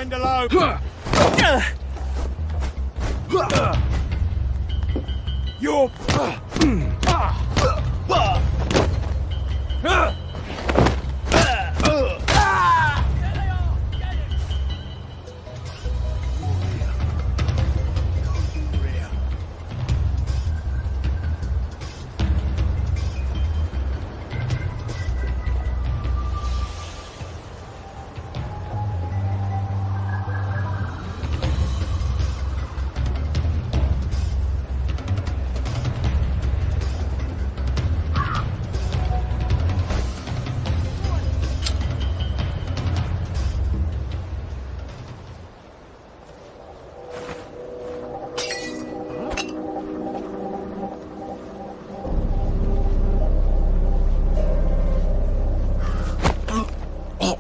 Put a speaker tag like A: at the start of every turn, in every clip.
A: friend alone. You're...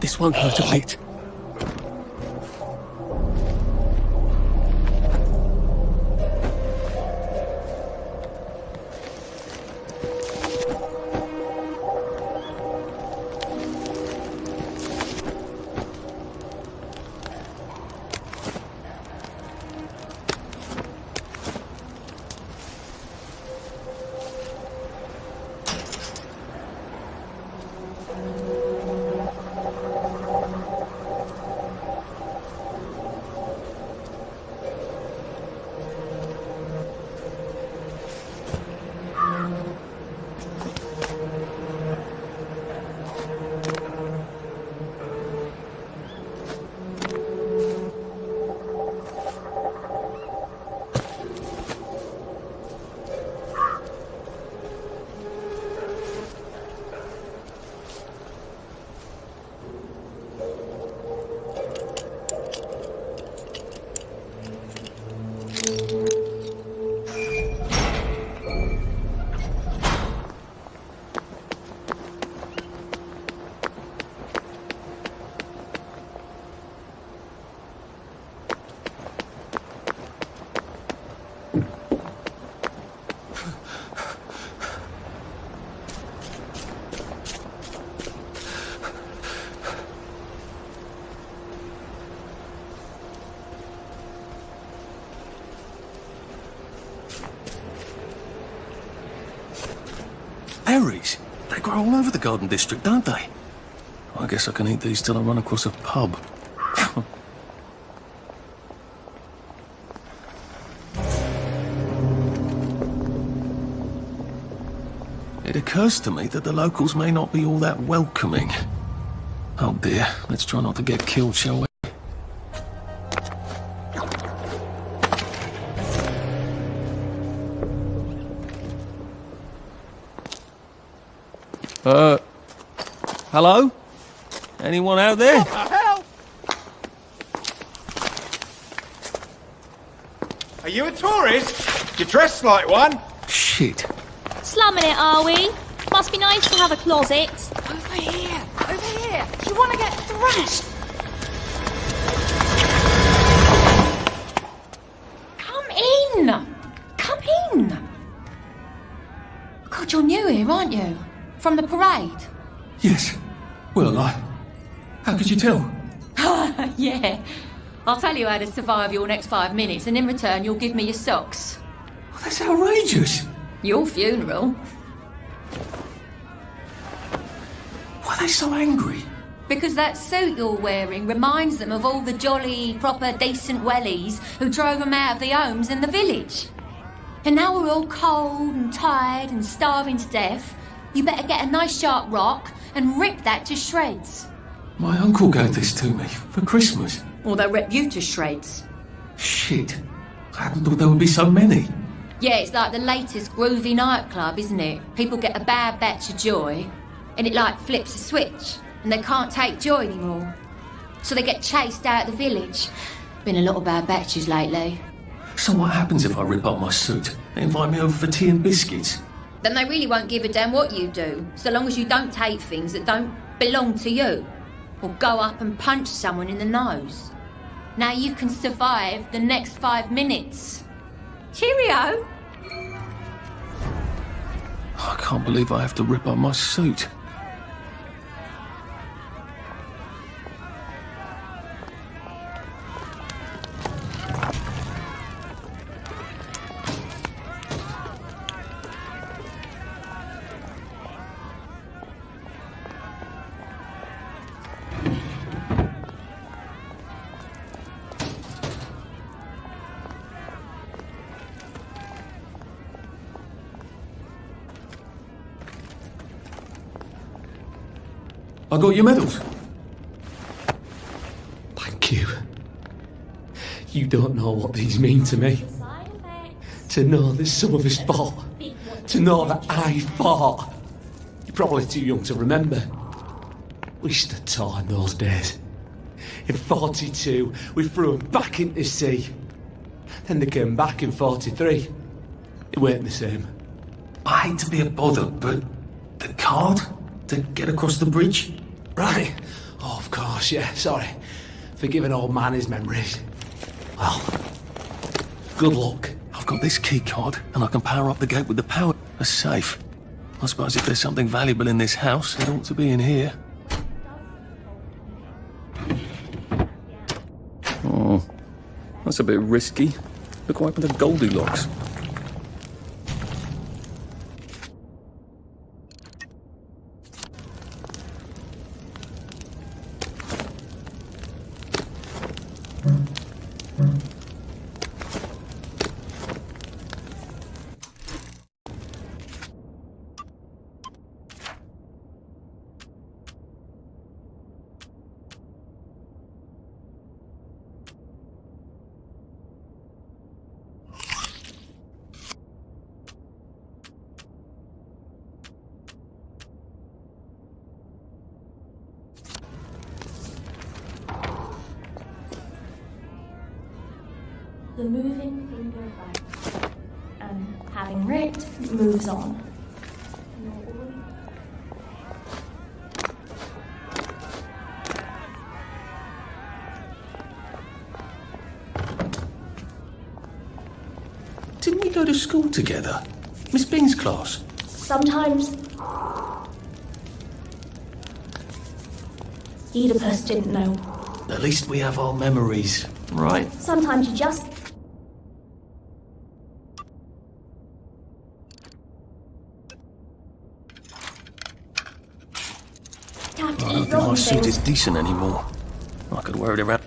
B: This won't hurt a bit. Berries? They grow all over the Garden District, don't they? I guess I can eat these till I run across a pub. It occurs to me that the locals may not be all that welcoming. Oh dear, let's try not to get killed, shall we? Hello? Anyone out there?
A: What the hell? Are you a tourist? You're dressed like one.
B: Shit.
C: Slumming it, are we? Must be nice to have a closet.
D: Over here! Over here! You want to get thrashed? Come in! Come in! God, you're new here, aren't you? From the parade?
B: Yes. Well, how could you tell?
D: Yeah. I'll tell you how to survive your next 5 minutes, and in return you'll give me your socks.
B: That's outrageous.
D: Your funeral?
B: Why are they so angry?
D: Because that suit you're wearing reminds them of all the jolly, proper, decent wellies who drove them out of their homes in the village. And now we're all cold and tired and starving to death. You better get a nice sharp rock and rip that to shreds.
B: My uncle gave this to me for Christmas.
D: Or they'll rip you to shreds.
B: Shit. I hadn't thought there would be so many.
D: Yeah, it's like the latest groovy nightclub, isn't it? People get a bad batch of joy, and it like flips a switch, and they can't take joy anymore. So they get chased out of the village. Been a lot of bad batches lately.
B: So what happens if I rip up my suit? They invite me over for tea and biscuits.
D: Then they really won't give a damn what you do, so long as you don't take things that don't belong to you. Or go up and punch someone in the nose. Now you can survive the next 5 minutes. Cheerio!
B: I can't believe I have to rip up my suit. I got your medals.
E: Thank you. You don't know what these mean to me. To know that some of us fought. To know that I fought. You're probably too young to remember. We stood tall in those days. In 42, we threw them back into the sea. Then they came back in 43. It weren't the same.
B: I hate to be a bother, but the card to get across the bridge?
E: Right. Oh, of course, yeah, sorry. Forgive an old man his memories. Well, good luck.
B: I've got this key card, and I can power up the gate with the power. A safe. I suppose if there's something valuable in this house, it ought to be in here. Oh, that's a bit risky. Look what happened to Goldilocks.
C: The moving finger right, and having writ, moves on.
B: Didn't we go to school together? Miss Bean's class?
C: Sometimes Oedipus didn't know.
B: At least we have our memories, right?
C: Sometimes you just have to
B: I
C: eat
B: don't think
C: rotten
B: my suit
C: things.
B: is decent anymore. I could wear it around.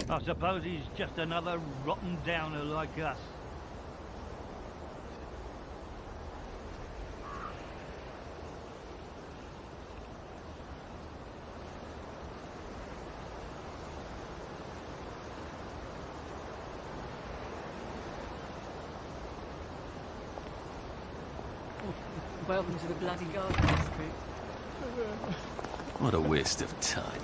F: I suppose he's just another rotten downer like us.
G: Welcome to the bloody garden district.
B: What a waste of time.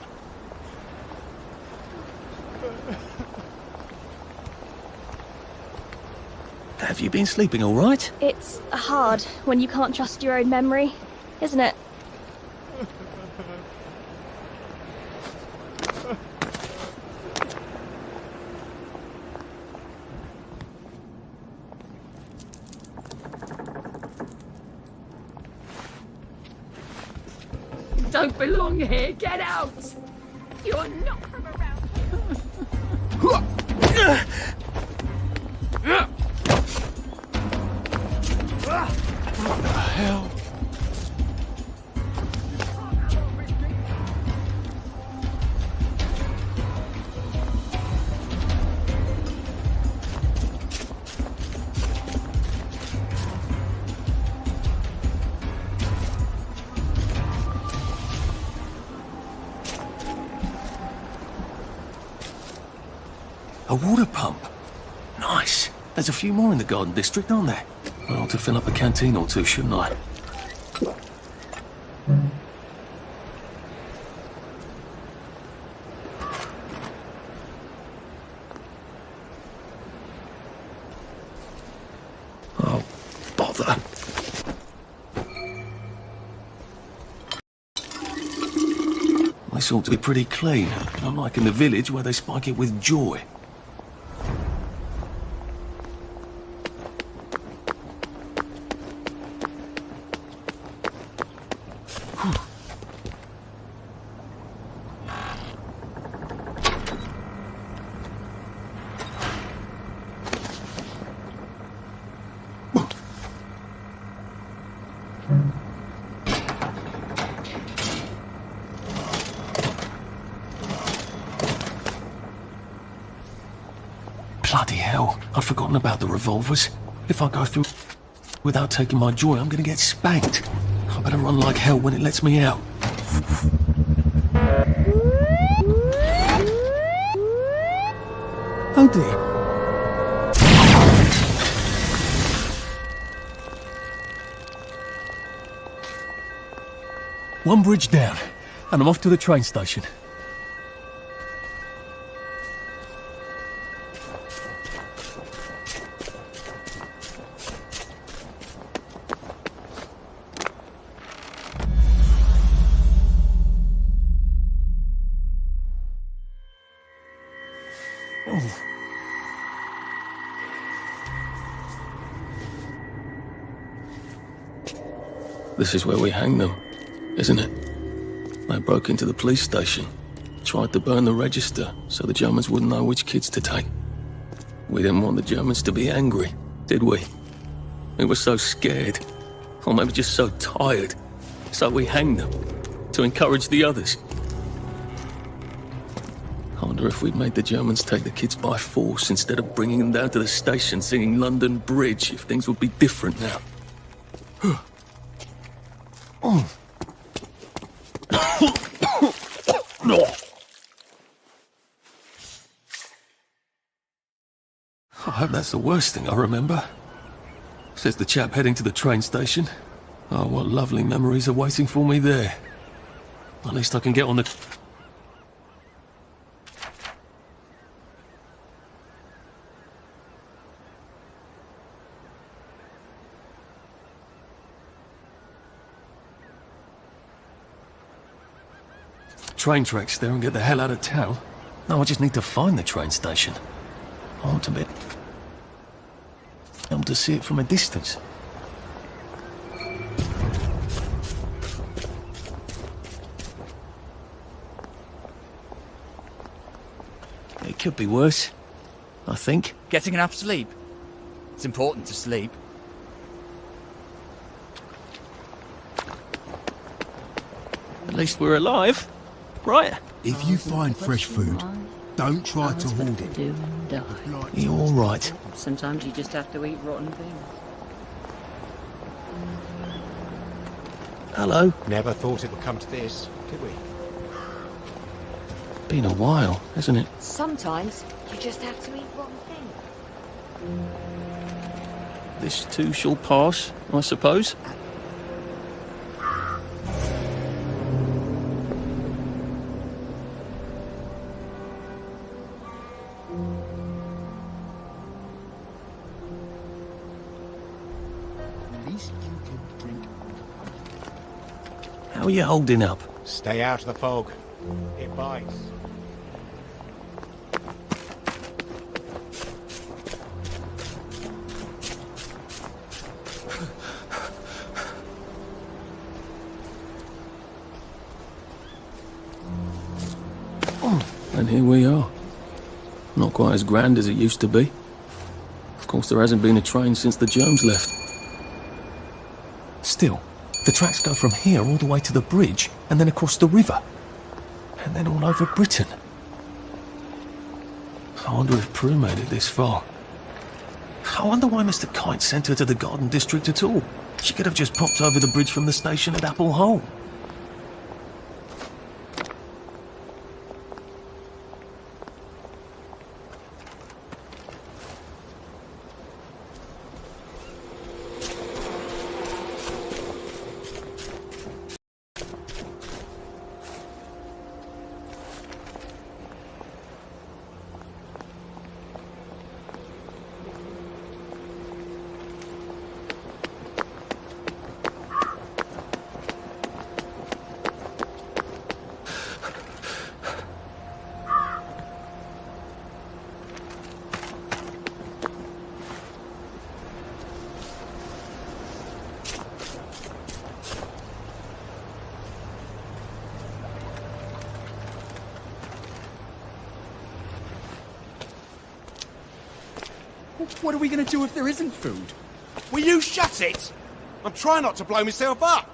B: Have you been sleeping all right?
C: It's hard when you can't trust your own memory, isn't it?
G: You don't belong here. Get out! You're not from around.
B: What the hell? A water pump. Nice. There's a few more in the garden district, aren't there? I ought to fill up a canteen or two, shouldn't I? Oh, bother. This ought to be pretty clean, unlike in the village where they spike it with joy. Bloody hell, I'd forgotten about the revolvers. If I go through without taking my joy, I'm gonna get spanked. I better run like hell when it lets me out. Oh dear. One bridge down, and I'm off to the train station. This is where we hang them, isn't it? They broke into the police station, tried to burn the register so the Germans wouldn't know which kids to take. We didn't want the Germans to be angry, did we? We were so scared, or maybe just so tired, so we hanged them to encourage the others. I wonder if we'd made the Germans take the kids by force instead of bringing them down to the station singing London Bridge, if things would be different now. I hope that's the worst thing I remember. Says the chap heading to the train station. Oh, what lovely memories are waiting for me there. At least I can get on the... train tracks there and get the hell out of town. No, I just need to find the train station. I want to be able to see it from a distance. It could be worse, I think.
H: Getting enough sleep? It's important to sleep.
B: At least we're alive, right?
I: If you find fresh food, don't try to hoard it.
G: Do and die.
B: You're all right.
G: Sometimes you just have to eat rotten things.
B: Hello.
J: Never thought it would come to this, did we?
B: Been a while, hasn't it?
K: Sometimes you just have to eat rotten things.
B: This too shall pass, I suppose. How are you holding up?
J: Stay out of the fog. It bites.
B: And here we are. Not quite as grand as it used to be. Of course, there hasn't been a train since the Germs left. Still, the tracks go from here all the way to the bridge, and then across the river. And then all over Britain. I wonder if Prue made it this far. I wonder why Mr. Kite sent her to the Garden District at all. She could have just popped over the bridge from the station at Apple Hole.
H: What are we going to do if there isn't food?
A: Will you shut it? I'm trying not to blow myself up.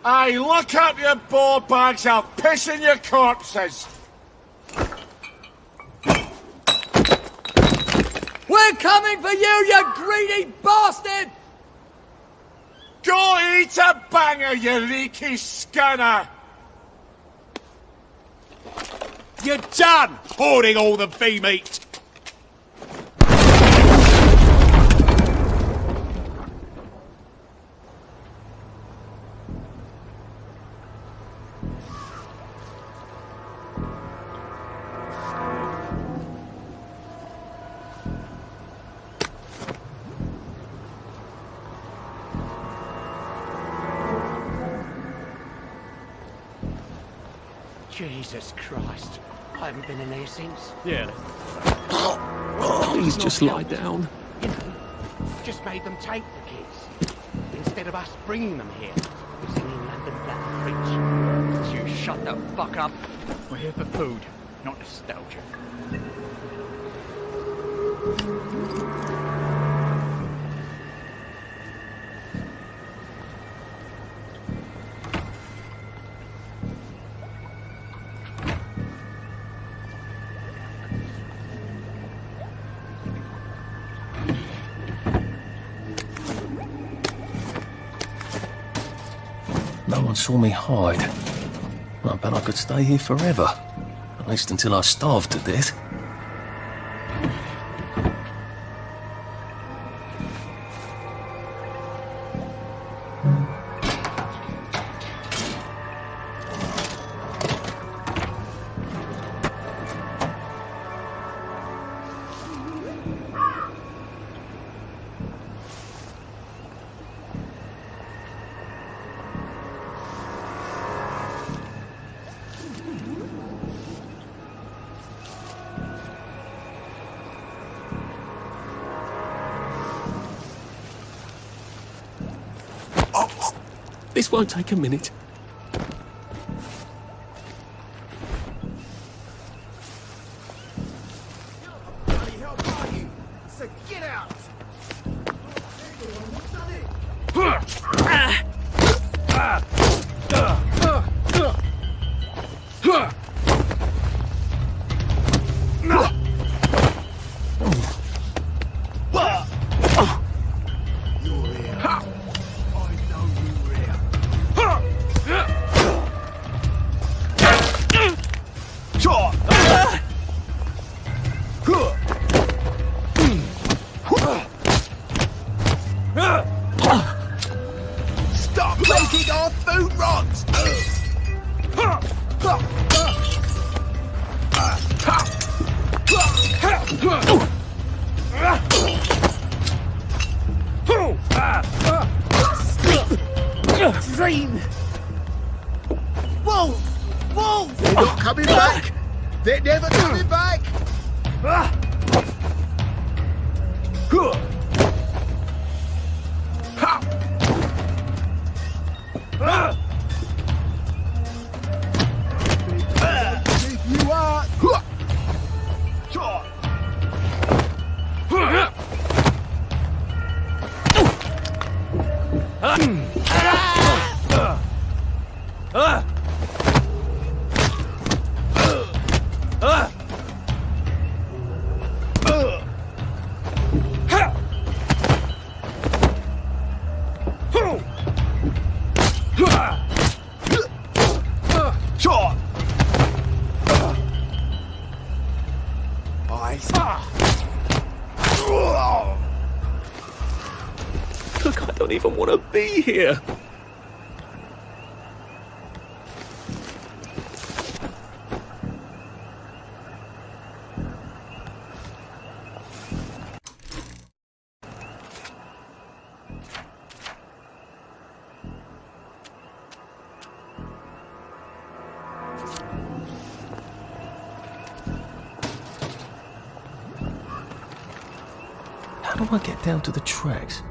L: Hey, look up your board bags, I'll piss in your corpses!
H: We're coming for you greedy bastard!
L: Go eat a banger, you leaky scunner!
A: You're done hoarding all the bee meat!
J: Jesus Christ. I haven't been in here since.
E: Yeah. Please just lie down.
J: You know, just made them take the kids. Instead of us bringing them here. We're singing London Black Preach.
H: You shut the fuck up. We're here for food, not nostalgia.
B: No one saw me hide. I bet I could stay here forever. At least until I starved to death.
E: This won't take a minute.
A: Get out! Stop making our food rot!
H: Dream!
A: Wolf! Wolf!
L: They're not coming back! They're never coming back!
A: You are!
E: Look, I don't even want to be here.
B: How do I get down to the tracks?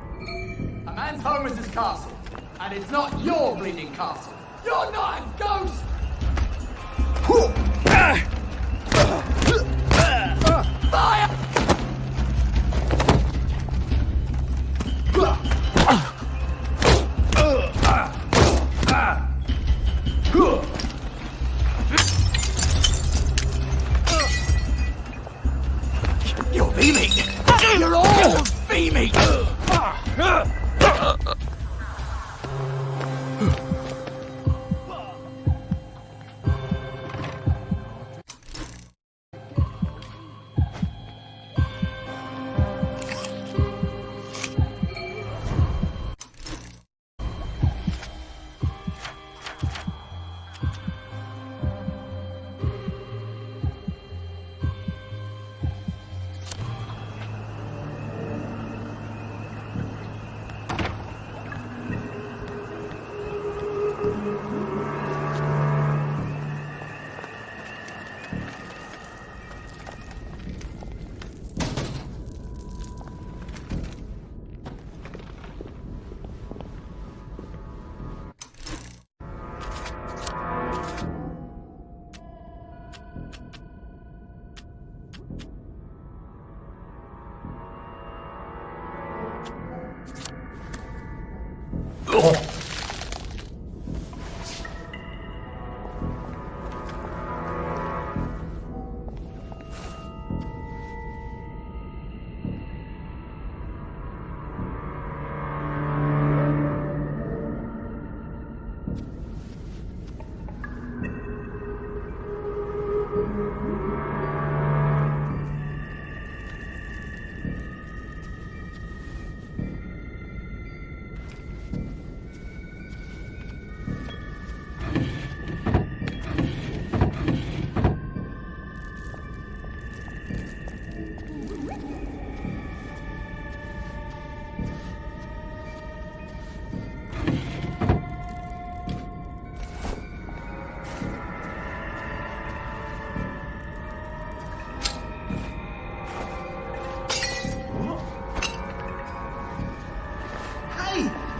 H: A man's home is his castle, and it's not your bleeding castle. You're not a ghost! Fire!
A: You're leaving! see me!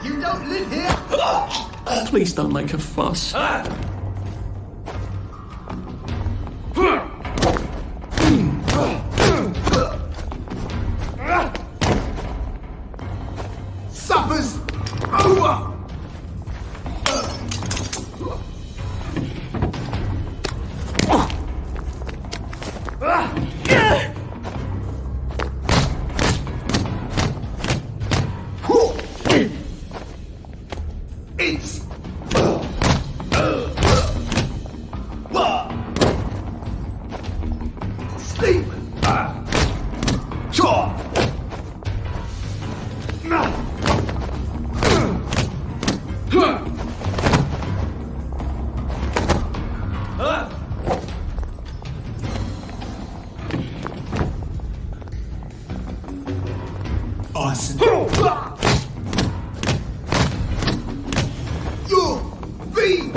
H: You don't live here!
E: Please don't make a fuss.
H: Supper's over! It's sleep. Sure. Awesome. Your feet.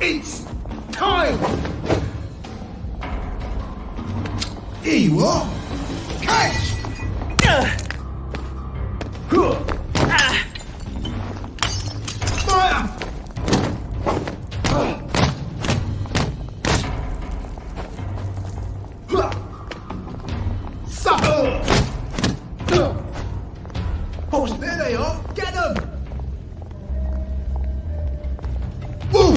H: It's time. Here you are. Catch. Fire. Oh, there they are! Get them! Woo!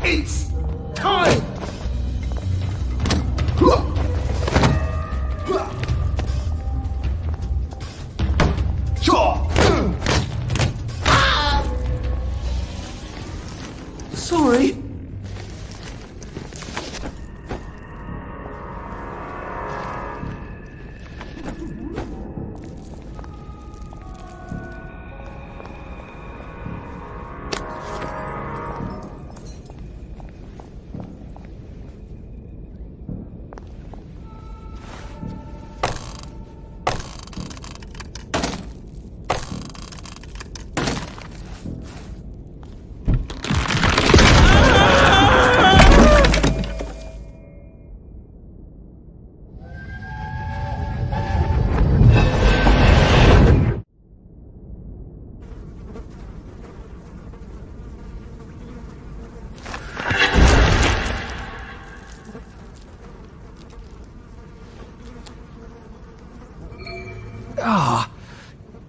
H: It's time! Sure!
E: Sorry.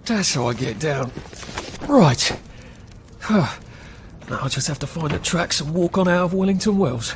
E: That's how I get down. Right. Now I'll just have to find the tracks and walk on out of Wellington Wells.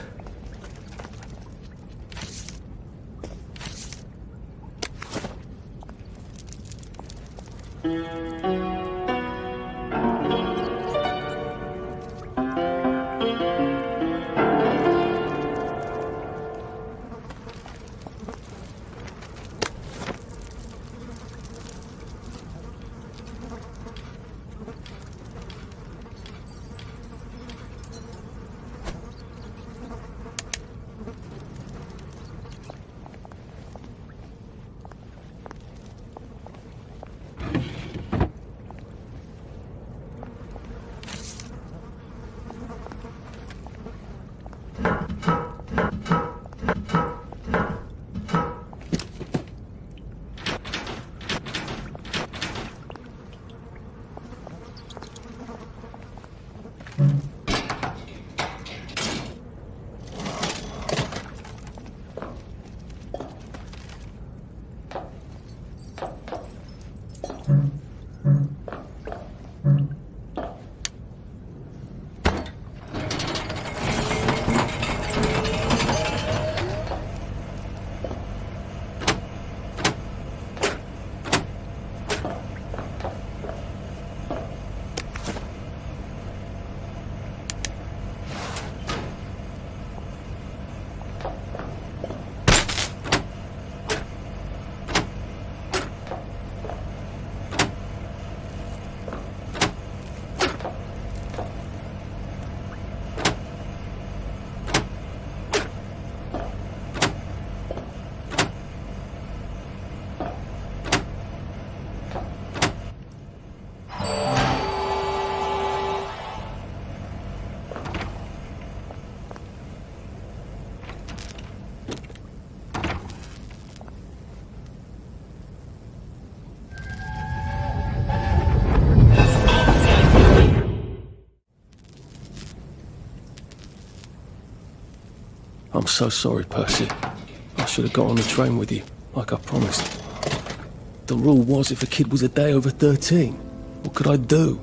B: I'm so sorry, Percy. I should have got on the train with you, like I promised. The rule was if a kid was a day over 13, what could I do?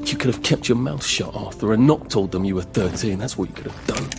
B: You could have kept your mouth shut, Arthur, and not told them you were 13. That's what you could have done.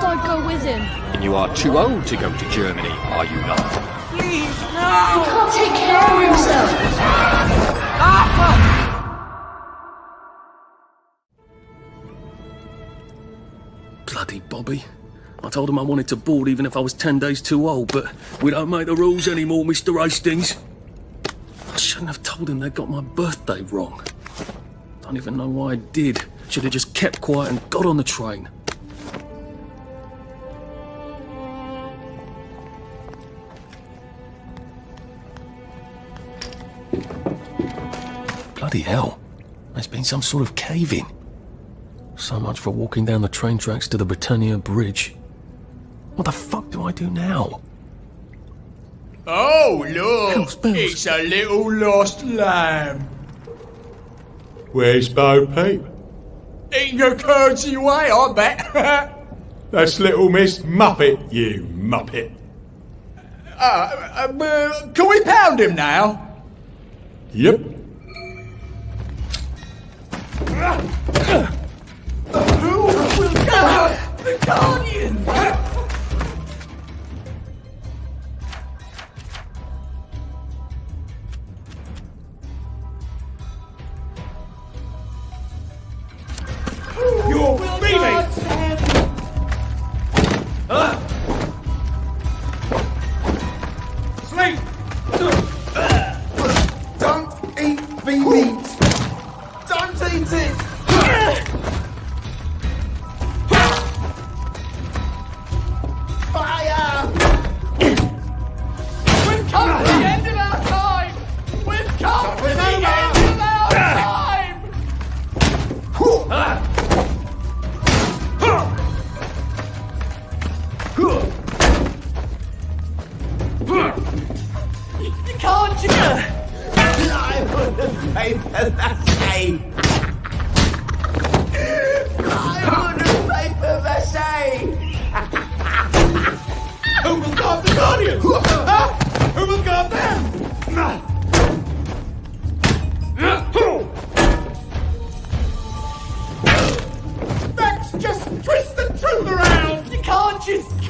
M: I'd go with him.
N: And you are too old to go to Germany, are you not?
M: Please, no! He can't take care of himself!
B: Bloody Bobby. I told him I wanted to board even if I was 10 days too old, but we don't make the rules anymore, Mr. Hastings. I shouldn't have told him they got my birthday wrong. Don't even know why I did. Should have just kept quiet and got on the train. Bloody hell. There's been some sort of cave-in. So much for walking down the train tracks to the Britannia Bridge. What the fuck do I do now?
H: Oh, look! It's a little lost lamb.
O: Where's Bo Peep?
H: Eating a curdsy way, I bet.
O: That's little Miss Muppet, you muppet.
H: Can we pound him now?
O: Yep.
H: Who will go? The Guardians!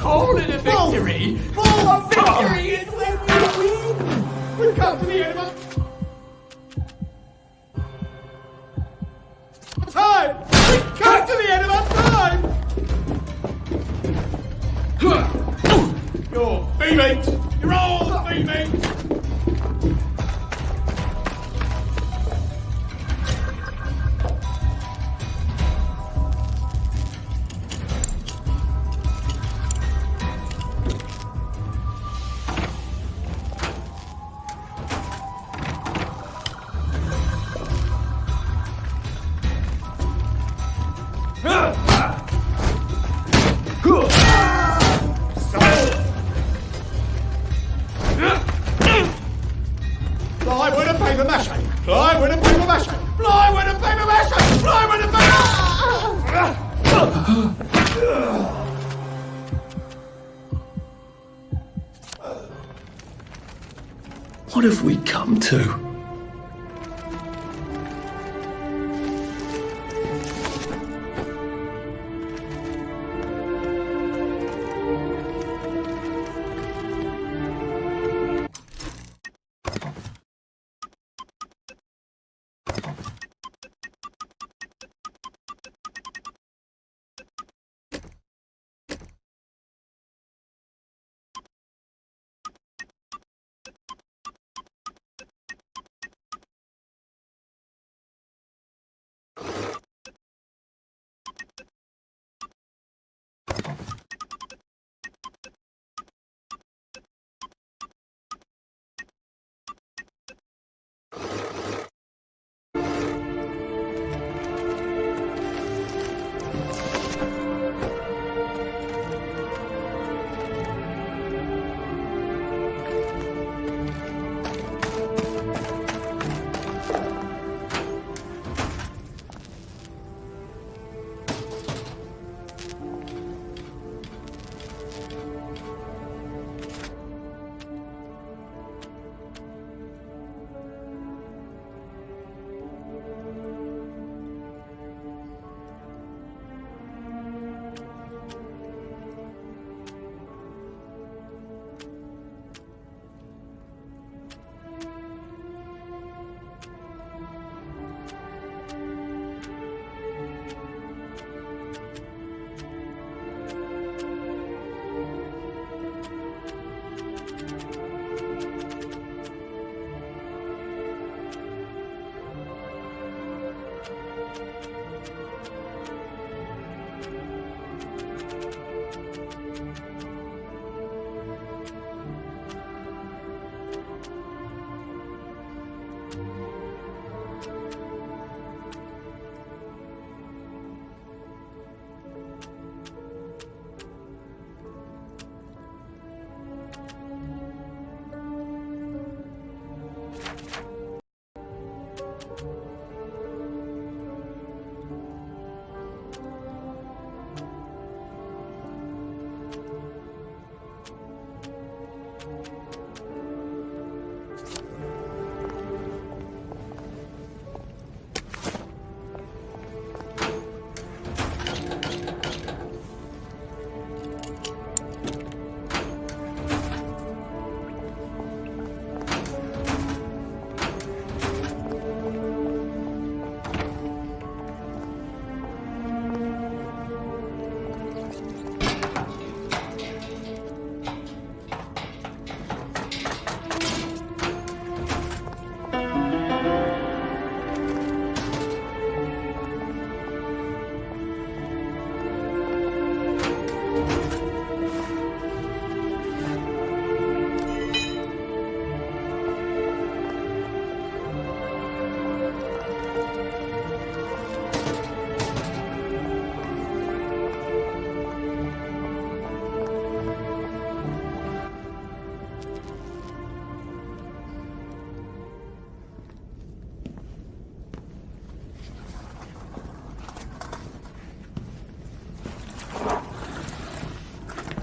H: Call it a victory! A victory is when we win! We've come to the end of our time! We've come to the end of our time! You're B-mates! You're all B-mates! Plywood and paper mache! Plywood and paper mache! Plywood and paper mache! Plywood and paper...
B: What have we come to?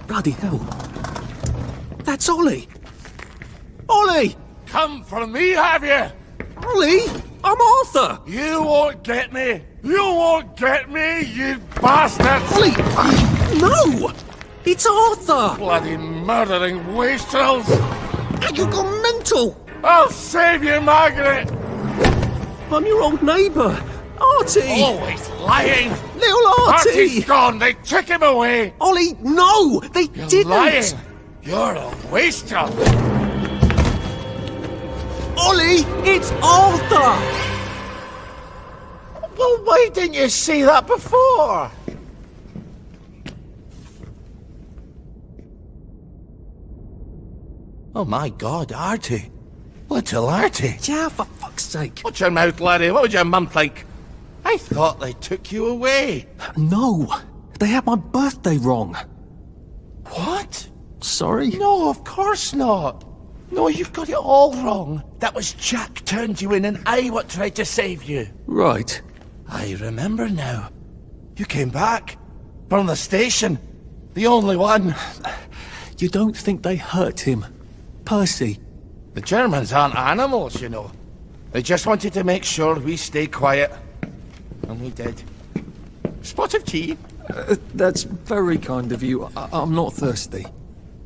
E: Bloody hell. That's Ollie! Ollie!
L: Come for me, have you?
E: Ollie! I'm Arthur!
L: You won't get me! You won't get me, you bastard!
E: Ollie! No! It's Arthur!
L: Bloody murdering wastrels!
E: You gone mental!
L: I'll save you, Margaret!
E: I'm your old neighbour, Artie!
L: Always lying!
E: Little Artie!
L: Artie's gone! They took him away!
E: Ollie, no! They
L: You're
E: didn't!
L: lying! You're a wastrel!
E: Ollie, it's Arthur!
L: Well, why didn't you say that before? Oh my God, Artie. Little Artie.
E: Yeah, for fuck's sake.
L: Watch your mouth, laddie. What would your mum think? I thought they took you away.
E: No, they had my birthday wrong.
L: What?
E: Sorry?
L: No, of course not. No, you've got it all wrong. That was Jack turned you in and I what tried to save you.
E: Right.
L: I remember now. You came back. From the station. The only one.
E: You don't think they hurt him? Percy?
L: The Germans aren't animals, you know. They just wanted to make sure we stay quiet. And we did. Spot of tea?
E: That's very kind of you. I'm not thirsty.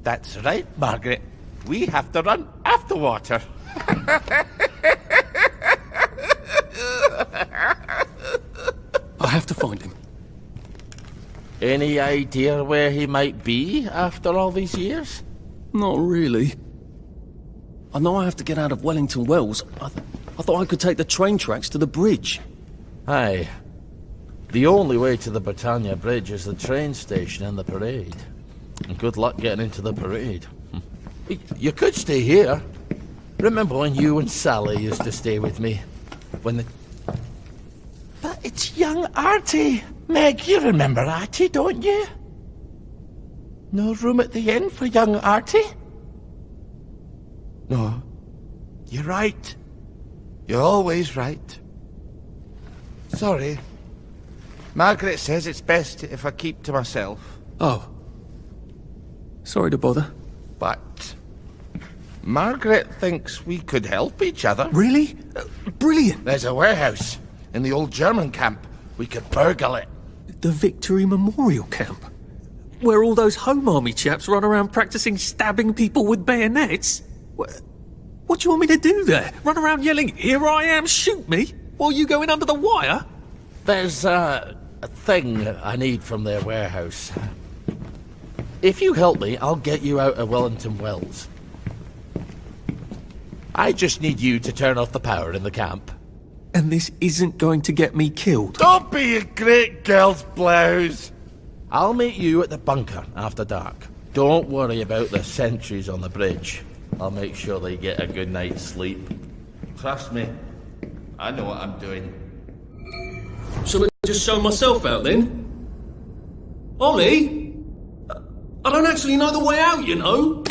L: That's right, Margaret. We have to run after water.
E: I have to find him.
L: Any idea where he might be after all these years?
E: Not really. I know I have to get out of Wellington Wells. I thought I could take the train tracks to the bridge.
L: Aye. The only way to the Britannia Bridge is the train station and the parade. And good luck getting into the parade. You could stay here. Remember when you and Sally used to stay with me? But it's young Artie. Meg, you remember Artie, don't you? No room at the inn for young Artie? No. You're right. You're always right. Sorry. Margaret says it's best if I keep to myself.
E: Oh. Sorry to bother.
L: But Margaret thinks we could help each other.
E: Really? Brilliant.
L: There's a warehouse in the old German camp. We could burgle it.
E: The Victory Memorial Camp? Where all those Home Army chaps run around practicing stabbing people with bayonets? What do you want me to do there? Run around yelling, "Here I am, shoot me," while you go in under the wire?
L: There's a thing I need from their warehouse. If you help me, I'll get you out of Wellington Wells. I just need you to turn off the power in the camp.
E: And this isn't going to get me killed?
L: Don't be a great girl's blouse! I'll meet you at the bunker after dark. Don't worry about the sentries on the bridge. I'll make sure they get a good night's sleep. Trust me, I know what I'm doing.
E: Shall I just show myself out then? Ollie? I don't actually know the way out, you know.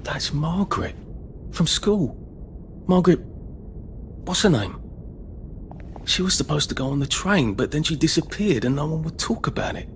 E: That's Margaret. From school. Margaret... what's her name? She was supposed to go on the train, but then she disappeared and no one would talk about it.